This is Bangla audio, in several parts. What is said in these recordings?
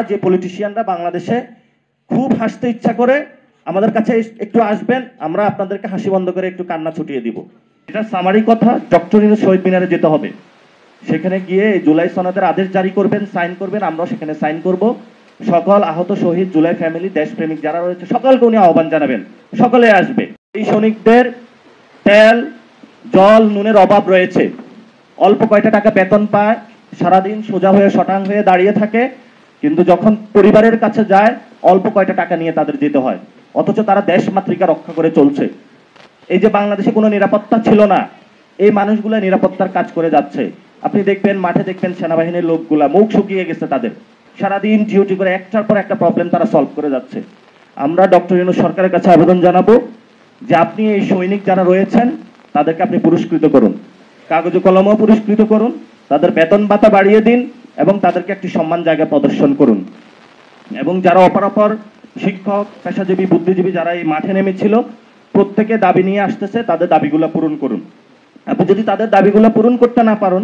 যে পলিটিশিয়ানরা বাংলাদেশে খুব হাসতে ইচ্ছা করে আমাদের কাছে একটু আসবেন, আমরা আপনাদেরকে হাসি বন্ধ করে একটু কান্না ছুটিয়ে দিব। এটা সামারি কথা। ডক্টর ইউনূস শহীদ মিনারে যেতে হবে, সেখানে গিয়ে জুলাই সনদের আদেশ জারি করবেন, সাইন করবেন, আমরাও সেখানে সাইন করব। সকল আহত শহীদ, জুলাই ফ্যামিলি, দেশপ্রেমিক যারা রয়েছে সকলকে উনি আহ্বান জানাবেন, সকলে আসবে। এই সৈনিকদের তেল, জল, নুনের অভাব রয়েছে, অল্প কয়টা টাকা বেতন পায়, সারাদিন সোজা হয়ে শটাং হয়ে দাঁড়িয়ে থাকে, কিন্তু যখন পরিবারের কাছে যায় অল্প কয়টা টাকা নিয়ে তাদের যেতে হয়, অথচ তারা দেশ মাতৃকা রক্ষা করে চলছে। এই যে বাংলাদেশে কোনো নিরাপত্তা ছিল না, এই মানুষগুলো নিরাপত্তার কাজ করে যাচ্ছে। আপনি দেখবেন মাঠে, দেখবেন সেনাবাহিনীর লোকগুলা মুখ শুকিয়ে গেছে তাদের, সারাদিন ডিউটি করে একটার পর একটা প্রবলেম তারা সলভ করে যাচ্ছে। আমরা ডক্টর ইউনূস সরকারের কাছে আবেদন জানাবো যে আপনি এই সৈনিক যারা রয়েছেন তাদেরকে আপনি পুরস্কৃত করুন, কাগজে কলমও পুরস্কৃত করুন, তাদের বেতন ভাতা বাড়িয়ে দিন এবং তাদেরকে একটি সম্মান জায়গা প্রদর্শন করুন। এবং যারা অপরাপর শিক্ষক, পেশাজীবী, বুদ্ধিজীবী যারা এই মাঠে নেমেছিল, প্রত্যেকে দাবি নিয়ে আসতেছে, তাদের দাবিগুলো পূরণ করুন। আপনি যদি তাদের দাবিগুলো পূরণ করতে না পারেন,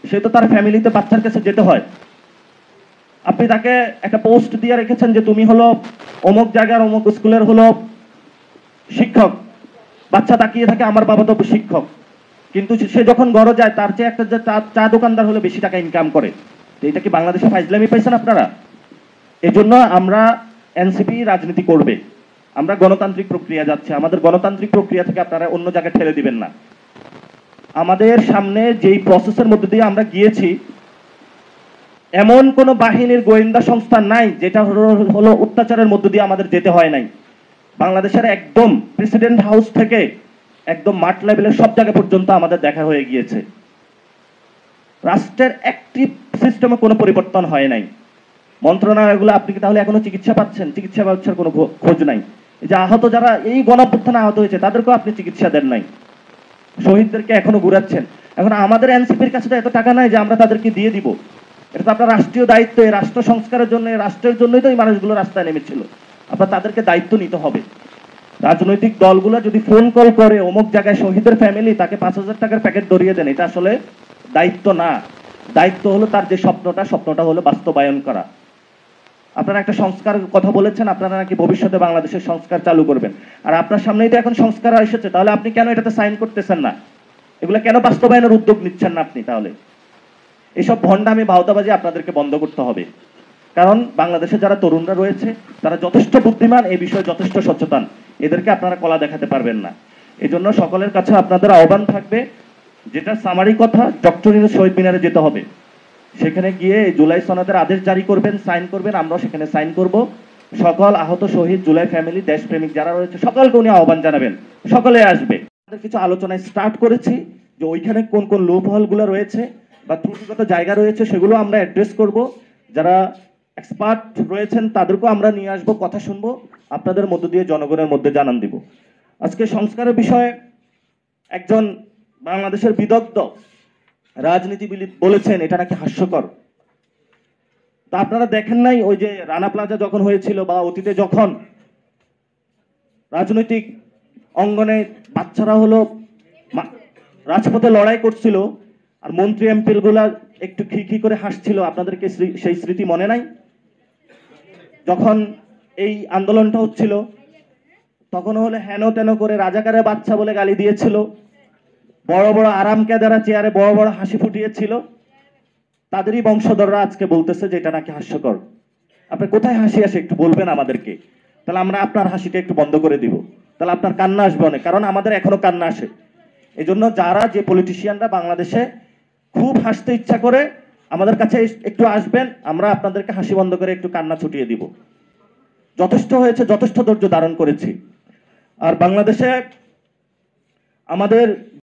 সে তো তার ফ্যামিলিতে বাচ্চার কাছে যেতে হয়। আপনি তাকে একটা পোস্ট দিয়ে রেখেছেন যে তুমি হলো অমুক জায়গার অমুক স্কুলের হলো শিক্ষক, বাচ্চা তাকিয়ে থাকে আমার বাবা তো শিক্ষক, কিন্তু সে যখন ঘরে যায় তার চেয়ে একটা যে চা দোকানদার হলে বেশি টাকা ইনকাম করে। তো এটা কি বাংলাদেশে ফাইজলামি পাইছেন আপনারা? এজন্য আমরা এনসিপি রাজনীতি করবে, আমরা গণতান্ত্রিক প্রক্রিয়া যাচ্ছে, আমাদের গণতান্ত্রিক প্রক্রিয়া থেকে আপনারা অন্য জায়গায় ঠেলে দিবেন না। আমাদের সামনে যেই প্রসেসের মধ্যে দিয়ে আমরা গিয়েছি, এমন কোন বাহিনীর গোয়েন্দা সংস্থা নাই যেটা হলো অত্যাচারের মধ্য দিয়ে আমাদের যেতে হয় নাই। বাংলাদেশের একদম প্রেসিডেন্ট হাউস থেকে একদম মাঠ লেভেলের সব জায়গা পর্যন্ত আমাদের দেখা হয়ে গিয়েছে। রাষ্ট্রের অ্যাক্টিভ সিস্টেমে কোনো পরিবর্তন হয় নাই। মন্ত্রণালয়গুলো আপনি কি তাহলে এখনো চিকিৎসা পাচ্ছেন? চিকিৎসা ব্যবস্থার কোনো খোঁজ নাই। এই যে আহত যারা এই গণঅভ্যুত্থানে আহত হয়েছে তাদেরকেও আপনি চিকিৎসা দেন নাই, শহীদদেরকে এখনো ঘুরাচ্ছেন। এখন আমাদের এনসিপির কাছে তো এত টাকা নাই যে আমরা তাদেরকে দিয়ে দিব। এটা তো আপনার রাষ্ট্রীয় দায়িত্ব, এই রাষ্ট্র সংস্কারের জন্য, রাষ্ট্রের জন্যই তো এই মানুষগুলো রাস্তায় নেমেছিল। আপনার তাদেরকে দায়িত্ব নিতে হবে। রাজনৈতিক দলগুলো যদি ফোন কল করে অমুক জায়গায় শহীদের ফ্যামিলি, তাকে 5,000 টাকার প্যাকেট ধরিয়ে দেন, এটা আসলে দায়িত্ব না। দায়িত্ব হলো তার যে স্বপ্নটা হলো বাস্তবায়ন করা। আপনারা একটা সংস্কার কথা বলেছেন, আপনারা নাকি ভবিষ্যতে বাংলাদেশের সংস্কার চালু করবেন, আর আপনার সামনেই তো এখন সংস্কার এসেছে, তাহলে আপনি কেন এটাতে সাইন করতেছেন না? এগুলো কেন বাস্তবায়নের উদ্যোগ নিচ্ছেন না আপনি? তাহলে এইসব ভণ্ডামি, ভাওতাবাজি আপনাদেরকে বন্ধ করতে হবে। কারণ বাংলাদেশে যারা তরুণরা রয়েছে তারা যথেষ্ট বুদ্ধিমান, এই বিষয়ে যথেষ্ট সচেতন, এদেরকে আপনারা কলা দেখাতে পারবেন না। এই জন্য সকলের কাছে আপনাদের আহ্বান থাকবে, যেটা সামারি কথা, ডক্টর ইউনূস শহীদ মিনারে যেতে হবে, সেখানে গিয়ে জুলাই সনদের আদেশ জারি করবেন, সাইন করবেন, আমরাও সেখানে সাইন করব। সকল আহত শহীদ, জুলাই ফ্যামিলি, দেশপ্রেমিক যারা রয়েছে সকলকে উনি আহ্বান জানাবেন, সকলে আসবে। আমাদের কিছু আলোচনায় স্টার্ট করেছি যে ওইখানে কোন কোন লুপ হোলগুলো রয়েছে বা ত্রুটিগত জায়গা রয়েছে সেগুলো আমরা অ্যাড্রেস করব। যারা এক্সপার্ট রয়েছেন তাদেরকেও আমরা নিয়ে আসবো, কথা শুনবো, আপনাদের মধ্য দিয়ে জনগণের মধ্যে জানান দিব। আজকে সংস্কারের বিষয়ে একজন বাংলাদেশের বিদগ্ধ রাজনীতিবিদ বলেছেন এটা নাকি হাস্যকর। তা আপনারা দেখেন নাই ওই যে রানা প্লাজা যখন হয়েছিল বা অতীতে যখন রাজনৈতিক অঙ্গনে বাচ্চারা হলো রাজপথে লড়াই করছিল আর মন্ত্রী এমপি গুলা একটু খিখি করে হাসছিল, আপনাদেরকে সেই স্মৃতি মনে নাই? যখন এই আন্দোলনটা হচ্ছিল তখন হলে হেন তেন করে রাজাকারের বাচ্চা বলে গালি দিয়েছিল, বড় বড় আরাম কেদারা চেয়ারে বড় বড় হাসি ফুটিয়েছিল, তাদেরই বংশধররা আজকে বলতেছে যে এটা নাকি হাস্যকর। আপনি কোথায় হাসি আসে একটু বলবেন আমাদেরকে, তাহলে আমরা আপনার হাসিটা একটু বন্ধ করে দিব, তাহলে আপনার কান্না আসবে অনেক, কারণ আমাদের এখনো কান্না আসে। এই জন্য যারা যে পলিটিশিয়ানরা বাংলাদেশে খুব হাসতে ইচ্ছা করে আমাদের কাছে একটু আসবেন, আমরা আপনাদেরকে হাসি বন্ধ করে একটু কান্না ছুটিয়ে দিব। যথেষ্ট হয়েছে, যথেষ্ট ধৈর্য ধারণ করেছি। আর বাংলাদেশে আমাদের